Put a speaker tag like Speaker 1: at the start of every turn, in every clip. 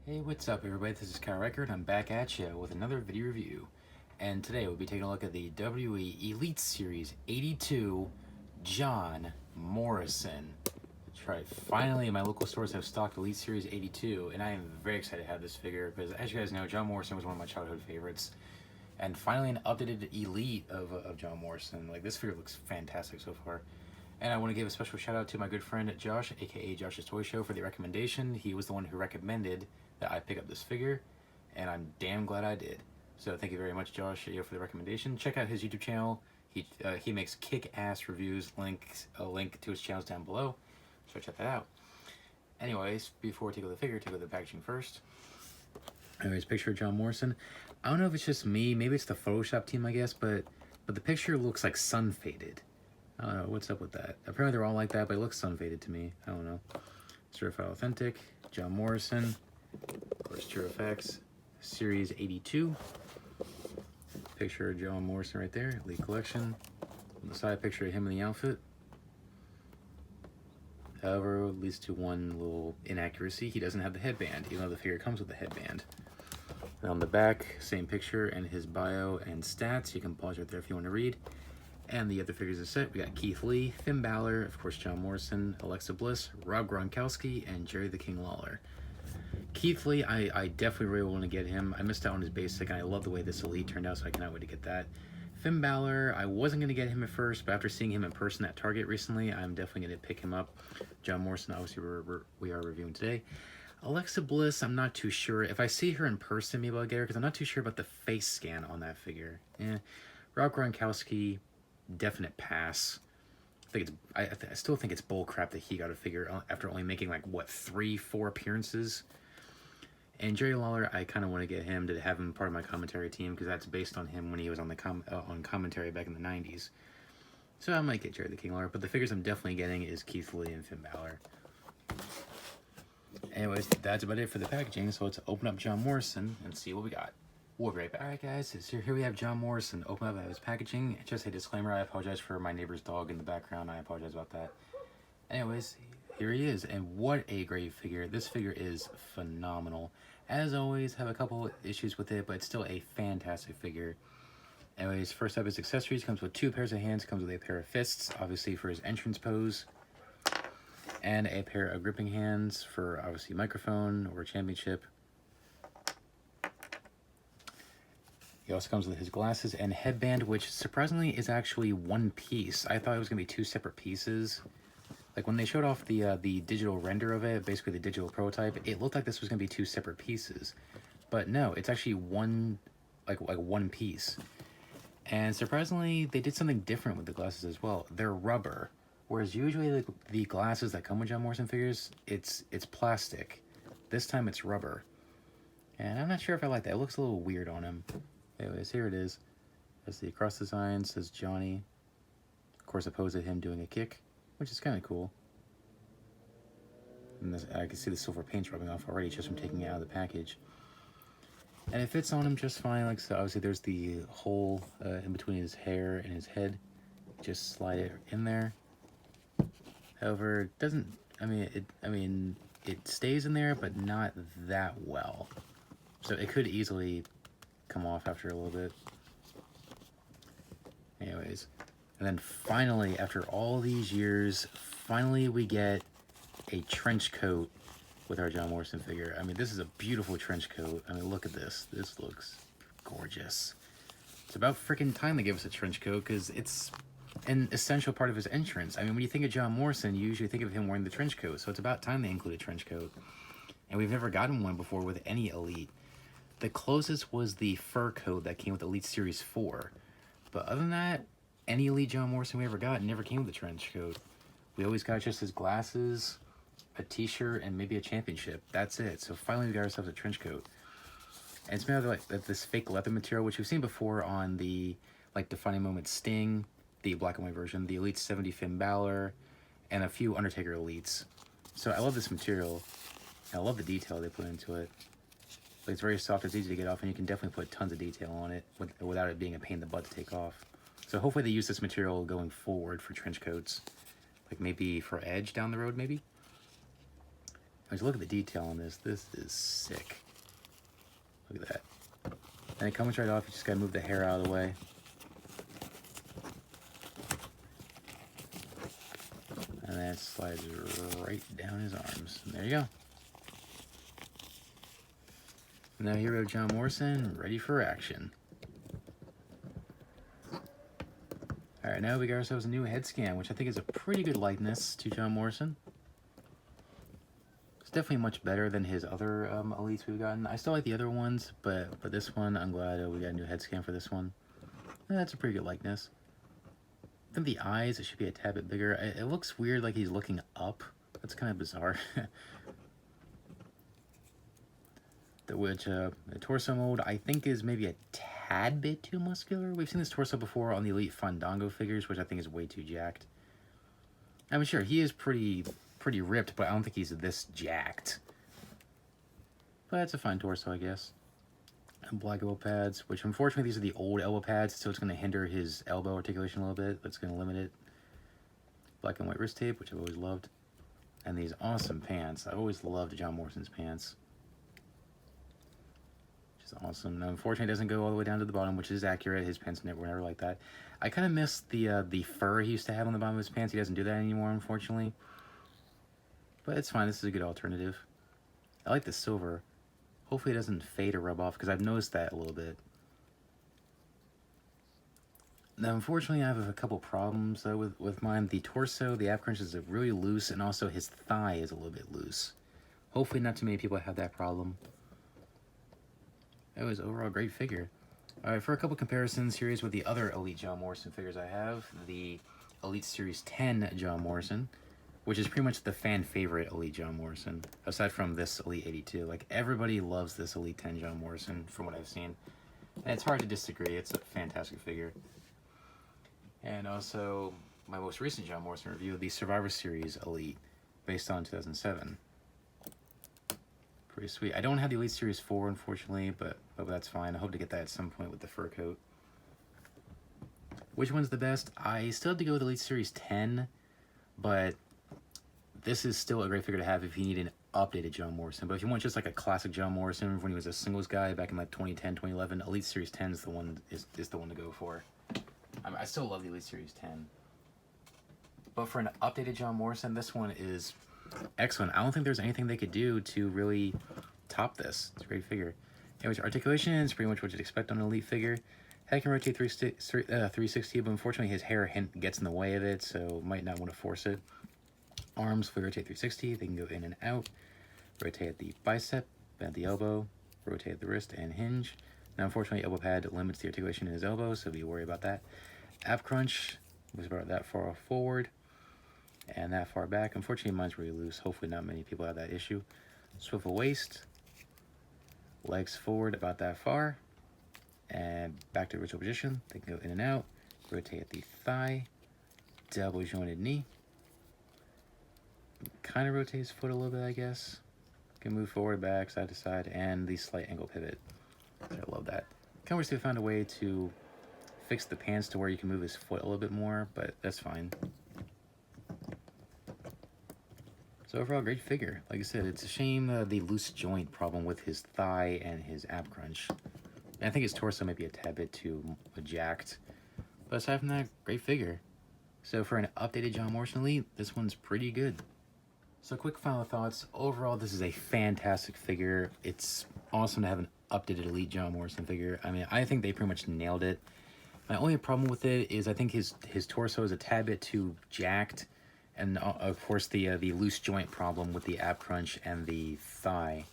Speaker 1: Hey, what's up everybody? This is Kyle Record. I'm back at you with another video review. And today we'll be taking a look at the WWE Elite Series 82 John Morrison. That's right, finally my local stores have stocked Elite Series 82, and I am very excited to have this figure because, as you guys know, John Morrison was one of my childhood favorites. And finally an updated Elite of John Morrison. Like, this figure looks fantastic so far. And I want to give a special shout out to my good friend Josh, aka Josh's Toy Show, for the recommendation. He was the one who recommended that I pick up this figure, and I'm damn glad I did. So thank you very much, Josh, for the recommendation. Check out his YouTube channel. He makes kick-ass reviews. A link to his channels down below. So check that out. Anyways, before we take a look at the figure, take a look at the packaging first. Anyways, picture of John Morrison. I don't know if it's just me. Maybe it's the Photoshop team, I guess, but the picture looks like sun faded. I don't know what's up with that. Apparently they're all like that, but it looks sun faded to me. I don't know. Certified authentic. John Morrison. Of course, True Effects, Series 82. Picture of John Morrison right there, Elite Collection. On the side, picture of him in the outfit. However, it leads to one little inaccuracy. He doesn't have the headband, even though the figure comes with the headband. And on the back, same picture and his bio and stats. You can pause right there if you want to read. And the other figures of the set, we got Keith Lee, Finn Balor, of course John Morrison, Alexa Bliss, Rob Gronkowski, and Jerry the King Lawler. Keith Lee, I definitely really want to get him. I missed out on his basic, and I love the way this Elite turned out, so I cannot wait to get that. Finn Balor, I wasn't going to get him at first, but after seeing him in person at Target recently, I'm definitely going to pick him up. John Morrison, obviously, we are reviewing today. Alexa Bliss, I'm not too sure. If I see her in person, maybe I'll get her, because I'm not too sure about the face scan on that figure. Rob Gronkowski, definite pass. I still think it's bullcrap that he got a figure after only making, like, what, 3-4 appearances? And Jerry Lawler, I kind of want to get him to have him part of my commentary team because that's based on him when he was on the on commentary back in the 90s. So I might get Jerry the King Lawler, but the figures I'm definitely getting is Keith Lee and Finn Balor. Anyways, that's about it for the packaging, so let's open up John Morrison and see what we got. We'll be right back. Alright guys, so here we have John Morrison. Open up his packaging. Just a disclaimer, I apologize for my neighbor's dog in the background. I apologize about that. Anyways, here he is, and what a great figure. This figure is phenomenal. As always, have a couple issues with it, but it's still a fantastic figure. Anyways, first up, his accessories. Comes with 2 pairs of hands, comes with a pair of fists, obviously for his entrance pose, and a pair of gripping hands for obviously microphone or championship. He also comes with his glasses and headband, which surprisingly is actually one piece. I thought it was going to be 2 separate pieces. Like, when they showed off the digital render of it, basically the digital prototype, it looked like this was going to be 2 separate pieces. But no, it's actually one, like one piece. And surprisingly, they did something different with the glasses as well. They're rubber. Whereas usually like, the glasses that come with John Morrison figures, it's plastic. This time it's rubber. And I'm not sure if I like that. It looks a little weird on him. Anyways, here it is. That's the cross design, says Johnny. Of course, a pose of him doing a kick, which is kind of cool. And this, I can see the silver paint rubbing off already just from taking it out of the package. And it fits on him just fine. Like, so obviously there's the hole in between his hair and his head. Just slide it in there. However, it doesn't, it stays in there, but not that well. So it could easily come off after a little bit. Anyways. And then finally, after all these years, finally we get a trench coat with our John Morrison figure. I mean, this is a beautiful trench coat. I mean, look at this. This looks gorgeous. It's about freaking time they give us a trench coat because it's an essential part of his entrance. I mean, when you think of John Morrison, you usually think of him wearing the trench coat. So it's about time they include a trench coat. And we've never gotten one before with any Elite. The closest was the fur coat that came with Elite Series 4. But other than that, any Elite John Morrison we ever got never came with a trench coat. We always got just his glasses, a t-shirt, and maybe a championship. That's it. So finally we got ourselves a trench coat. And it's made out of like this fake leather material, which we've seen before on the like Defining Moment Sting, the black and white version, the Elite 70 Finn Balor, and a few Undertaker Elites. So I love this material. And I love the detail they put into it. Like, it's very soft, it's easy to get off, and you can definitely put tons of detail on it without it being a pain in the butt to take off. So hopefully they use this material going forward for trench coats. Like maybe for Edge down the road, maybe? As you look at the detail on this, this is sick. Look at that. And it comes right off, you just gotta move the hair out of the way. And then it slides right down his arms. And there you go. And now here we have John Morrison, ready for action. Alright, now we got ourselves a new head scan, which I think is a pretty good likeness to John Morrison. It's definitely much better than his other elites we've gotten. I still like the other ones, but this one, I'm glad we got a new head scan for this one. That's a pretty good likeness. I think the eyes, it should be a tad bit bigger. It looks weird like he's looking up. That's kind of bizarre. The torso mode, I think, is maybe a tad bit too muscular. We've seen this torso before on the Elite Fandango figures, which I think is way too jacked. I mean, sure, he is pretty ripped, but I don't think he's this jacked. But it's a fine torso, I guess. And black elbow pads, which unfortunately these are the old elbow pads, so it's going to hinder his elbow articulation a little bit. That's going to limit it. Black and white wrist tape, which I've always loved. And these awesome pants. I've always loved John Morrison's pants. Which is awesome. Now, unfortunately, it doesn't go all the way down to the bottom, which is accurate. His pants were never like that. I kind of miss the fur he used to have on the bottom of his pants. He doesn't do that anymore, unfortunately. But it's fine. This is a good alternative. I like the silver. Hopefully it doesn't fade or rub off, because I've noticed that a little bit. Now, unfortunately, I have a couple problems with mine. The torso, the ab crunch is really loose, and also his thigh is a little bit loose. Hopefully not too many people have that problem. That was overall a great figure. Alright, for a couple comparisons, here is with the other Elite John Morrison figures I have. The Elite Series 10 John Morrison, which is pretty much the fan favorite Elite John Morrison, aside from this Elite 82. Like, everybody loves this Elite 10 John Morrison, from what I've seen. And it's hard to disagree, it's a fantastic figure. And also, my most recent John Morrison review, the Survivor Series Elite, based on 2007. Pretty sweet. I don't have the Elite Series 4, unfortunately, but that's fine. I hope to get that at some point with the fur coat. Which one's the best? I still have to go with Elite Series 10, but this is still a great figure to have if you need an updated John Morrison. But if you want just like a classic John Morrison when he was a singles guy back in like 2010, 2011, Elite Series 10 is the one to go for. I still love the Elite Series 10. But for an updated John Morrison, this one is excellent. I don't think there's anything they could do to really top this. It's a great figure. Anyways, articulation is pretty much what you'd expect on an Elite figure. Head can rotate 360, but unfortunately his hair gets in the way of it, so might not want to force it. Arms fully rotate 360. They can go in and out. Rotate at the bicep, bend the elbow, rotate at the wrist, and hinge. Now, unfortunately, elbow pad limits the articulation in his elbow, so be worried about that. Ab crunch was about that far forward and that far back. Unfortunately, mine's really loose. Hopefully, not many people have that issue. Swivel waist, legs forward about that far, and back to original position. They can go in and out. Rotate at the thigh, double jointed knee. Kind of rotate his foot a little bit, I guess. Can move forward, back, side to side, and the slight angle pivot. I love that. Kind of wish they found a way to fix the pants to where you can move his foot a little bit more, but that's fine. So overall, great figure. Like I said, it's a shame the loose joint problem with his thigh and his ab crunch. And I think his torso might be a tad bit too jacked. But aside from that, great figure. So for an updated John Morrison Elite, this one's pretty good. So quick final thoughts. Overall, this is a fantastic figure. It's awesome to have an updated Elite John Morrison figure. I mean, I think they pretty much nailed it. My only problem with it is I think his torso is a tad bit too jacked. And of course the loose joint problem with the ab crunch and the thigh.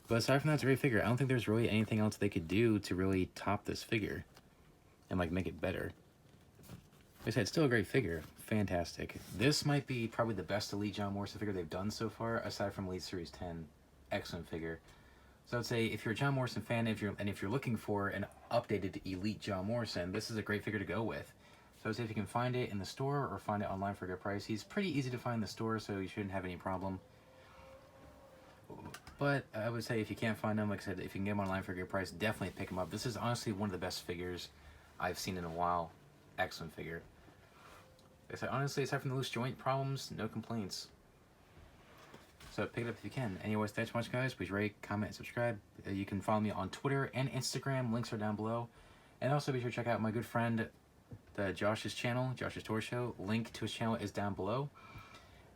Speaker 1: But aside from that, it's a great figure. I don't think there's really anything else they could do to really top this figure and like make it better. Like I said, it's still a great figure. Fantastic. This might be probably the best Elite John Morrison figure they've done so far, aside from Elite Series 10. Excellent figure. So I'd say if you're a John Morrison fan, if you're looking for an updated Elite John Morrison, this is a great figure to go with. So I'd say if you can find it in the store or find it online for a good price. He's pretty easy to find in the store, so you shouldn't have any problem. But I would say if you can't find him, like I said, if you can get him online for a good price, definitely pick him up. This is honestly one of the best figures I've seen in a while. Excellent figure. Like I said, honestly, aside from the loose joint problems, no complaints. So pick it up if you can. Anyways, thanks so much, guys. Please rate, comment, and subscribe. You can follow me on Twitter and Instagram. Links are down below. And also be sure to check out my good friend, Josh's channel, Josh's Tour Show. Link to his channel is down below.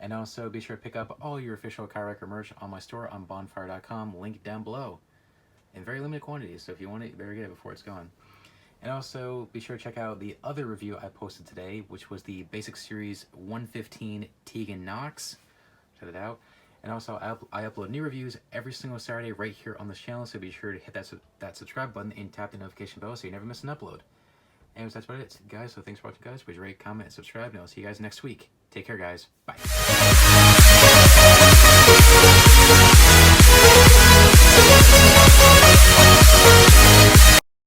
Speaker 1: And also be sure to pick up all your official chiropractor merch on my store on bonfire.com. Link down below. In very limited quantities, so if you want it, you better get it before it's gone. And also be sure to check out the other review I posted today, which was the Basic Series 115 Tegan Knox. Check it out. And also, I upload new reviews every single Saturday right here on this channel, so be sure to hit that subscribe button and tap the notification bell so you never miss an upload. Anyways, that's about it, guys. So thanks for watching, guys. Please rate, comment, and subscribe, and I'll see you guys next week. Take care, guys. Bye.